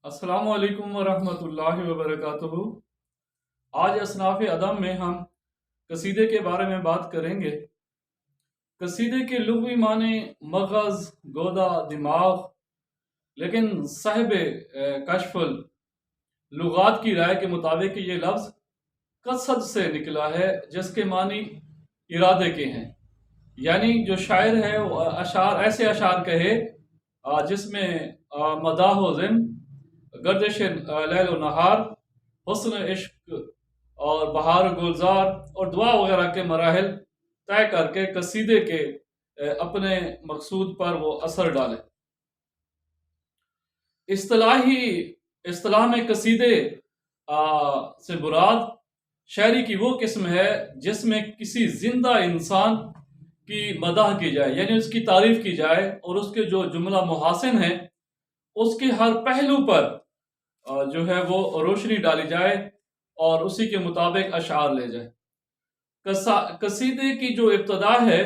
السلام علیکم ورحمۃ اللہ وبرکاتہ۔ آج اصناف ادب میں ہم قصیدے کے بارے میں بات کریں گے۔ قصیدے کے لغوی معنی مغز، گودا، دماغ، لیکن صاحب کشف اللغات کی رائے کے مطابق یہ لفظ قصد سے نکلا ہے، جس کے معنی ارادے کے ہیں۔ یعنی جو شاعر ہے وہ ایسے اشعار کہے جس میں مداح و ذم، گردش لیل و نہار، حسن عشق اور بہار و گلزار اور دعا وغیرہ کے مراحل طے کر کے قصیدے کے اپنے مقصود پر وہ اثر ڈالے۔ اصطلاح میں قصیدے سے مراد شاعری کی وہ قسم ہے جس میں کسی زندہ انسان کی مدح کی جائے، یعنی اس کی تعریف کی جائے اور اس کے جو جملہ محاسن ہیں اس کے ہر پہلو پر جو ہے وہ روشنی ڈالی جائے اور اسی کے مطابق اشعار لے جائے۔ قصیدے کی جو ابتدا ہے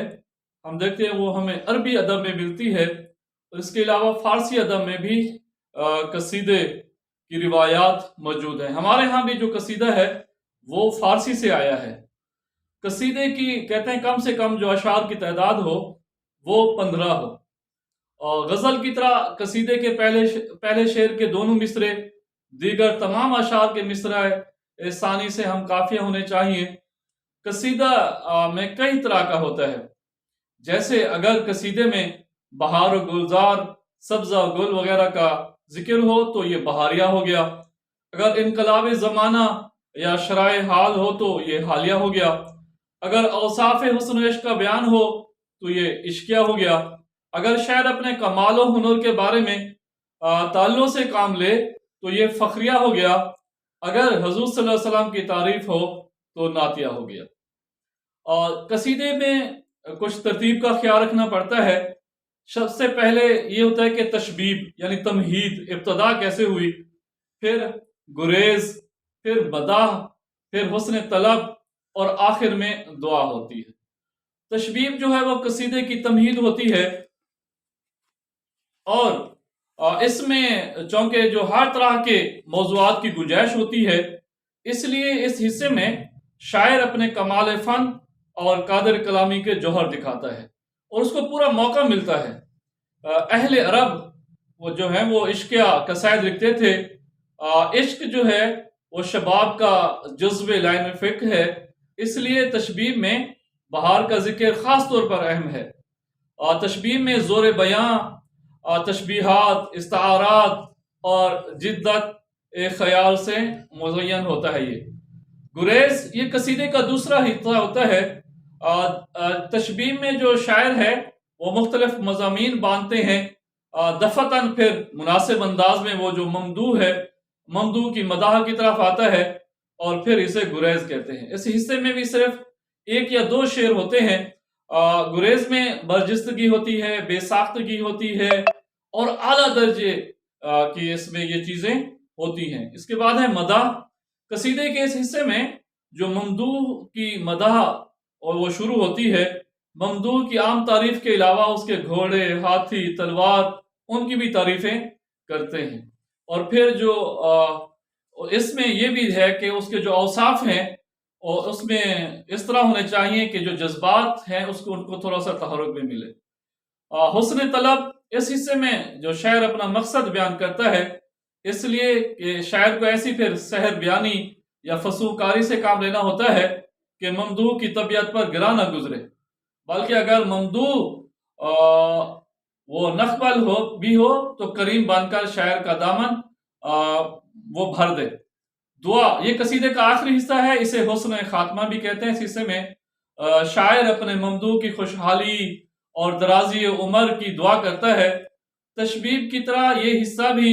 ہم دیکھتے ہیں وہ ہمیں عربی ادب میں ملتی ہے، اور اس کے علاوہ فارسی ادب میں بھی قصیدے کی روایات موجود ہیں۔ ہمارے ہاں بھی جو قصیدہ ہے وہ فارسی سے آیا ہے۔ قصیدے کی کہتے ہیں کم سے کم جو اشعار کی تعداد ہو وہ 15 ہو، اور غزل کی طرح قصیدے کے پہلے شعر کے دونوں مصرے دیگر تمام اشعار کے مصرع ثانی سے ہم کافیہ ہونے چاہیے۔ قصیدہ میں کئی طرح کا ہوتا ہے، جیسے اگر قصیدے میں بہار و گلزار، سبزہ و گل وغیرہ کا ذکر ہو تو یہ بہاریہ ہو گیا۔ اگر انقلاب زمانہ یا شرائع حال ہو تو یہ حالیہ ہو گیا۔ اگر اوصاف حسن و عشق کا بیان ہو تو یہ عشقیہ ہو گیا۔ اگر شاعر اپنے کمال و ہنر کے بارے میں تعلق سے کام لے تو یہ فخریہ ہو گیا۔ اگر حضور صلی اللہ علیہ وسلم کی تعریف ہو تو نعتیہ ہو گیا۔ اور قصیدے میں کچھ ترتیب کا خیال رکھنا پڑتا ہے۔ سب سے پہلے یہ ہوتا ہے کہ تشبیب یعنی تمہید، ابتدا کیسے ہوئی، پھر گریز، پھر مداح، پھر حسن طلب اور آخر میں دعا ہوتی ہے۔ تشبیب جو ہے وہ قصیدے کی تمہید ہوتی ہے، اور اس میں چونکہ جو ہر طرح کے موضوعات کی گنجائش ہوتی ہے، اس لیے اس حصے میں شاعر اپنے کمال فن اور قادر کلامی کے جوہر دکھاتا ہے اور اس کو پورا موقع ملتا ہے۔ اہل عرب وہ جو ہیں وہ عشقیہ قصائد لکھتے تھے۔ عشق جو ہے وہ شباب کا جذب لائن فکر ہے، اس لیے تشبیب میں بہار کا ذکر خاص طور پر اہم ہے۔ تشبیب میں زور بیاں، تشبیہات، استعارات اور جدت خیال سے مزین ہوتا ہے۔ یہ گریز یہ قصیدے کا دوسرا حصہ ہوتا ہے۔ تشبیب میں جو شاعر ہے وہ مختلف مضامین باندھتے ہیں، دفعتاً پھر مناسب انداز میں وہ جو ممدوح ہے، ممدوح کی مداح کی طرف آتا ہے، اور پھر اسے گریز کہتے ہیں۔ اس حصے میں بھی صرف ایک یا دو شعر ہوتے ہیں۔ گریز میں برجستگی ہوتی ہے، بے ساختگی ہوتی ہے، اور اعلیٰ درجے کی اس میں یہ چیزیں ہوتی ہیں۔ اس کے بعد ہے مداح۔ قصیدے کے اس حصے میں جو ممدوح کی مداح اور وہ شروع ہوتی ہے، ممدوح کی عام تعریف کے علاوہ اس کے گھوڑے، ہاتھی، تلوار، ان کی بھی تعریفیں کرتے ہیں۔ اور پھر جو اس میں یہ بھی ہے کہ اس کے جو اوصاف ہیں اور اس میں اس طرح ہونے چاہیے کہ جو جذبات ہیں اس کو ان کو تھوڑا سا تحرک بھی ملے۔ حسن طلب اس حصے میں جو شاعر اپنا مقصد بیان کرتا ہے، اس لیے کہ شاعر کو ایسی پھر سحر بیانی یا فصوح کاری سے کام لینا ہوتا ہے کہ ممدوح کی طبیعت پر گرا نہ گزرے، بلکہ اگر ممدوح وہ نخبل بھی ہو تو کریم بن کر شاعر کا دامن وہ بھر دے۔ دعا یہ قصیدے کا آخری حصہ ہے، اسے حسن خاتمہ بھی کہتے ہیں۔ اس حصے میں شاعر اپنے ممدوح کی خوشحالی اور درازی عمر کی دعا کرتا ہے۔ تشبیب کی طرح یہ حصہ بھی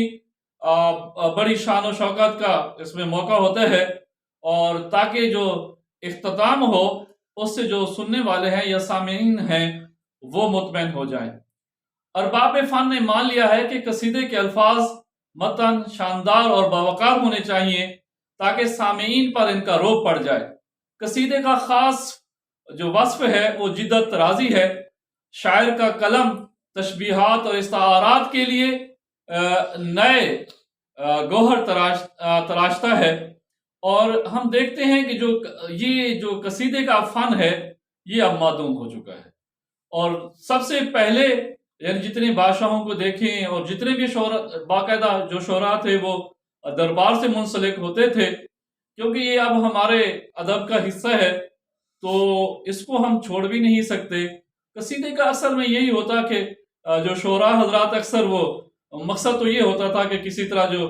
بڑی شان و شوکت کا اس میں موقع ہوتا ہے، اور تاکہ جو اختتام ہو اس سے جو سننے والے ہیں یا سامعین ہیں وہ مطمئن ہو جائیں۔ ارباب فن نے مان لیا ہے کہ قصیدے کے الفاظ متن شاندار اور باوقار ہونے چاہیے تاکہ سامعین پر ان کا روب پڑ جائے۔ قصیدے کا خاص جو وصف ہے وہ جدت ترازی ہے۔ شاعر کا قلم تشبیہات اور استعارات کے لیے نئے گوہر تراشتا ہے، اور ہم دیکھتے ہیں کہ یہ جو قصیدے کا فن ہے یہ اب معدوم ہو چکا ہے۔ اور سب سے پہلے یعنی جتنے بادشاہوں کو دیکھیں اور جتنے بھی باقاعدہ جو شعراء تھے وہ دربار سے منسلک ہوتے تھے، کیونکہ یہ اب ہمارے ادب کا حصہ ہے تو اس کو ہم چھوڑ بھی نہیں سکتے۔ قصیدے کا اصل میں یہی ہوتا کہ جو شعراء حضرات اکثر وہ مقصد تو یہ ہوتا تھا کہ کسی طرح جو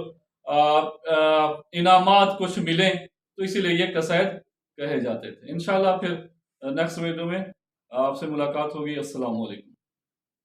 انعامات کچھ ملیں، تو اسی لیے یہ قصائد کہے جاتے تھے۔ انشاءاللہ پھر نیکسٹ ویڈیو میں آپ سے ملاقات ہوگی۔ السلام علیکم۔